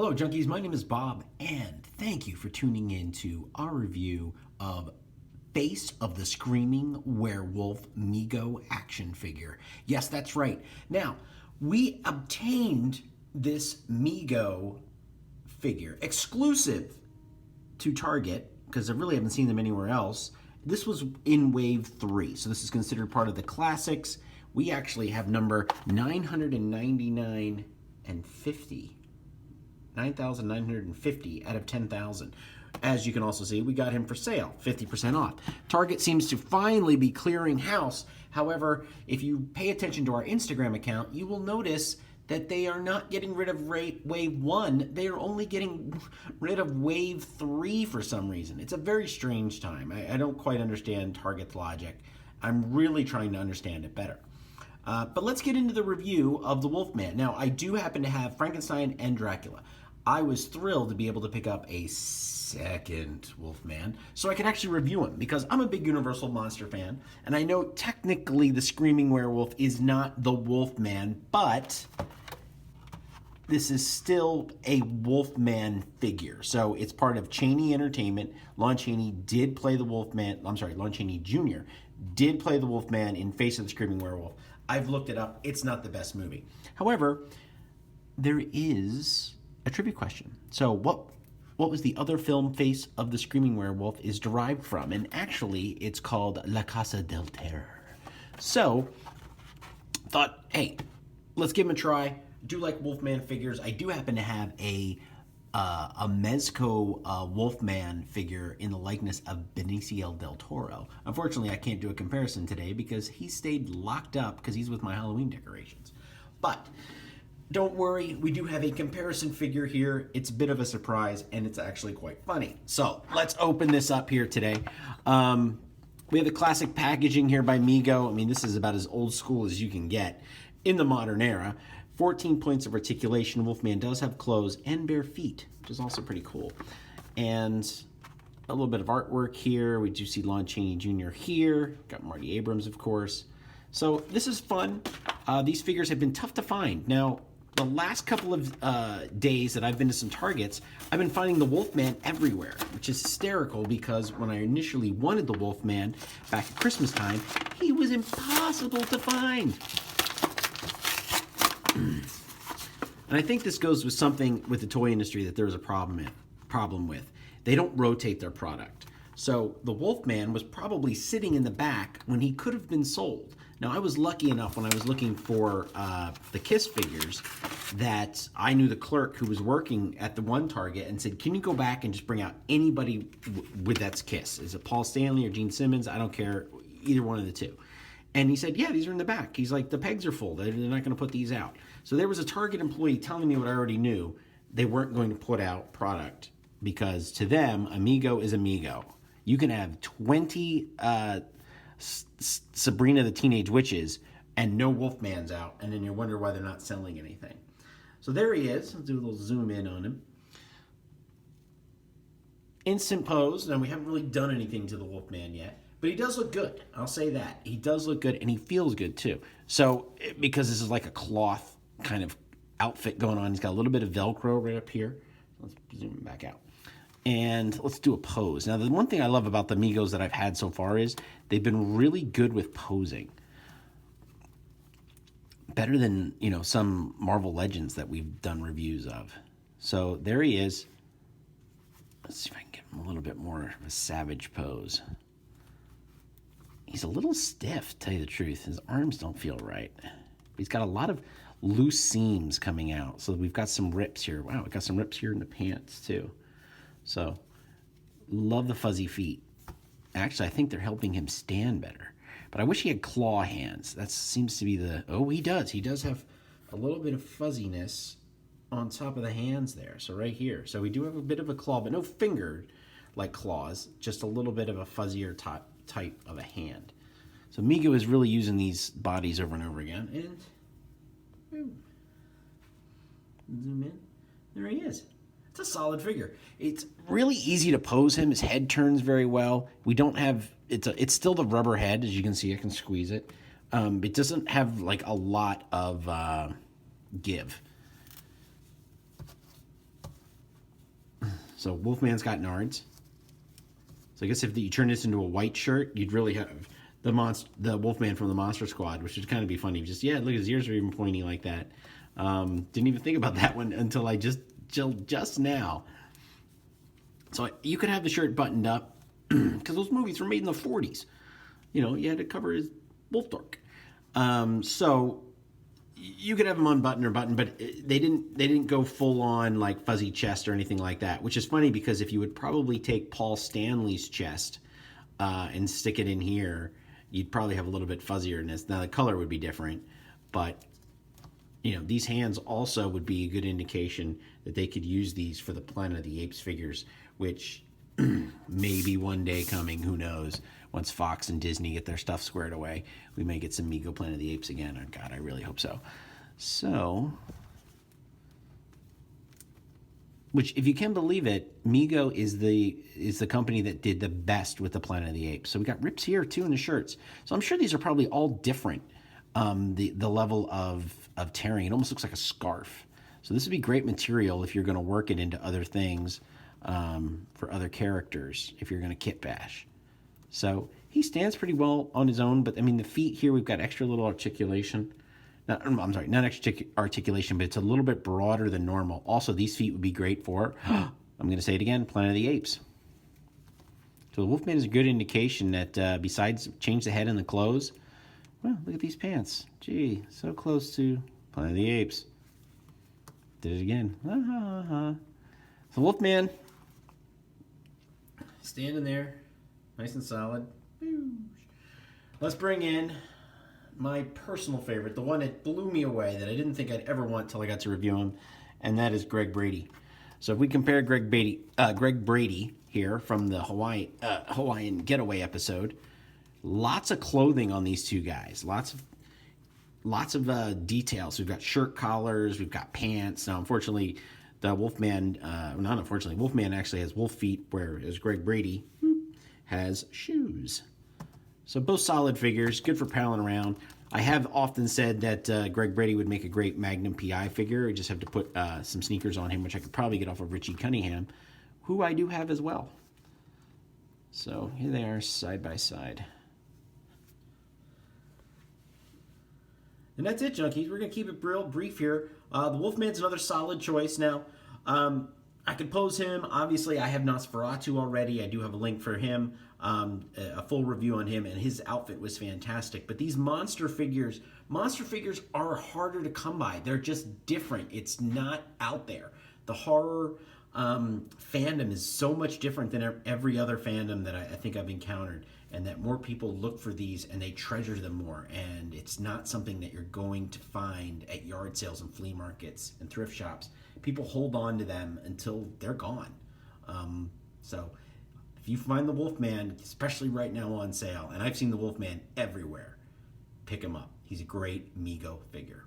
Hello, junkies. My name is Bob, and thank you for tuning in to our review of Face of the Screaming Werewolf Mego action figure. Yes, that's right. Now, we obtained this Mego figure exclusive to Target because I really haven't seen them anywhere else. This was in Wave 3, so this is considered part of the classics. We actually have number 999 and 50. 9,950 out of 10,000. As you can also see, we got him for sale, 50% off. Target seems to finally be clearing house. However, if you pay attention to our Instagram account, you will notice that they are not getting rid of Wave 1. They are only getting rid of Wave 3 for some reason. It's a very strange time. I don't quite understand Target's logic. I'm really trying to understand it better. But let's get into the review of the Wolfman. Now, I do happen to have Frankenstein and Dracula. I was thrilled to be able to pick up a second Wolfman so I could actually review him because I'm a big Universal Monster fan, and I know technically the Screaming Werewolf is not the Wolfman, but this is still a Wolfman figure. So it's part of Chaney Entertainment. Lon Chaney did play the Wolfman. I'm sorry, Lon Chaney Jr. did play the Wolfman in Face of the Screaming Werewolf. I've looked it up. It's not the best movie. However, there is a trivia question. So what was the other film Face of the Screaming Werewolf is derived from? And actually, it's called La Casa del Terror. So, thought, hey, let's give him a try. Do like Wolfman figures. I do happen to have a Mezco Wolfman figure in the likeness of Benicio del Toro. Unfortunately, I can't do a comparison today because he stayed locked up because he's with my Halloween decorations. But don't worry, we do have a comparison figure here. It's a bit of a surprise, and it's actually quite funny. So let's open this up here today. We have the classic packaging here by Mego. I mean, this is about as old school as you can get in the modern era. 14 points of articulation. Wolfman does have clothes and bare feet, which is also pretty cool. And a little bit of artwork here. We do see Lon Chaney Jr. here. Got Marty Abrams, of course. So this is fun. These figures have been tough to find. Now, the last couple of days that I've been to some Targets, I've been finding the Wolfman everywhere, which is hysterical because when I initially wanted the Wolfman back at Christmas time, he was impossible to find. And I think this goes with something with the toy industry that there's a problem with. They don't rotate their product. So the Wolfman was probably sitting in the back when he could have been sold. Now, I was lucky enough when I was looking for the Kiss figures that I knew the clerk who was working at the one Target and said, can you go back and just bring out anybody with that's Kiss? Is it Paul Stanley or Gene Simmons? I don't care, either one of the two. And he said, yeah, these are in the back. He's like, the pegs are full. They're not going to put these out. So there was a Target employee telling me what I already knew. They weren't going to put out product because to them, Amigo is Amigo. You can have 20 Sabrina the Teenage Witches and no Wolfman's out, and then you wonder why they're not selling anything. So there he is. Let's do a little zoom in on him. Instant pose. Now, we haven't really done anything to the Wolfman yet. But he does look good. I'll say that. He does look good, and he feels good, too. So, because this is like a cloth kind of outfit going on, he's got a little bit of Velcro right up here. Let's zoom him back out. And let's do a pose. Now, the one thing I love about the Migos that I've had so far is they've been really good with posing. Better than, some Marvel Legends that we've done reviews of. So, there he is. Let's see if I can get him a little bit more of a savage pose. He's a little stiff, to tell you the truth. His arms don't feel right. He's got a lot of loose seams coming out. So we've got some rips here. Wow, we got some rips here in the pants, too. So, love the fuzzy feet. Actually, I think they're helping him stand better. But I wish he had claw hands. That seems to be the... Oh, he does. He does have a little bit of fuzziness on top of the hands there. So right here. So we do have a bit of a claw, but no finger-like claws. Just a little bit of a fuzzier type of a hand. So Mego is really using these bodies over and over again. And zoom in. There he is. It's a solid figure. It's really easy to pose him. His head turns very well. We don't have it's still the rubber head, as you can see. I can squeeze it. It doesn't have like a lot of give. So Wolfman's got nards. So I guess if you turn this into a white shirt, you'd really have the Wolfman from the Monster Squad, which would kind of be funny. Just, yeah, look, his ears are even pointy like that. Didn't even think about that one until I just now. So you could have the shirt buttoned up because those movies were made in the 40s. You know, you had to cover his wolf dork. So you could have them unbuttoned or buttoned, but they didn't go full on like fuzzy chest or anything like that, which is funny because if you would probably take Paul Stanley's chest and stick it in here, you'd probably have a little bit fuzzierness. Now the color would be different, but you know, these hands also would be a good indication that they could use these for the Planet of the Apes figures, which may be one day coming, who knows. Once Fox and Disney get their stuff squared away, we may get some Mego Planet of the Apes again. Oh, God, I really hope so. So, which, if you can believe it, Mego is the company that did the best with the Planet of the Apes. So we got rips here, too, in the shirts. So I'm sure these are probably all different, the level of tearing. It almost looks like a scarf. So this would be great material if you're going to work it into other things for other characters, if you're going to kit bash. So he stands pretty well on his own, but I mean, the feet here, we've got extra little articulation. I'm sorry, not extra articulation, but it's a little bit broader than normal. Also, these feet would be great for, I'm going to say it again, Planet of the Apes. So the Wolfman is a good indication that besides change the head and the clothes, well, look at these pants. Gee, so close to Planet of the Apes. Did it again. So Wolfman, standing there, nice and solid. Let's bring in my personal favorite, the one that blew me away, that I didn't think I'd ever want until I got to review him, and that is Greg Brady. So if we compare Greg Brady here from the Hawaiian Getaway episode, lots of clothing on these two guys, lots of details. We've got shirt collars, we've got pants. Now, unfortunately, the Wolfman, not unfortunately, Wolfman actually has wolf feet, whereas Greg Brady has shoes. So both solid figures, good for palling around. I have often said that Greg Brady would make a great Magnum PI figure. I just have to put some sneakers on him, which I could probably get off of Richie Cunningham, who I do have as well. So here they are, side by side. And that's it, junkies. We're going to keep it real brief here. The Wolfman's another solid choice. Now, I could pose him. Obviously, I have Nosferatu already. I do have a link for him, a full review on him, and his outfit was fantastic. But these monster figures are harder to come by. They're just different. It's not out there. The horror fandom is so much different than every other fandom that I think I've encountered, and that more people look for these and they treasure them more. And it's not something that you're going to find at yard sales and flea markets and thrift shops. People hold on to them until they're gone. So if you find the Wolfman, especially right now on sale, and I've seen the Wolfman everywhere, pick him up. He's a great Mego figure.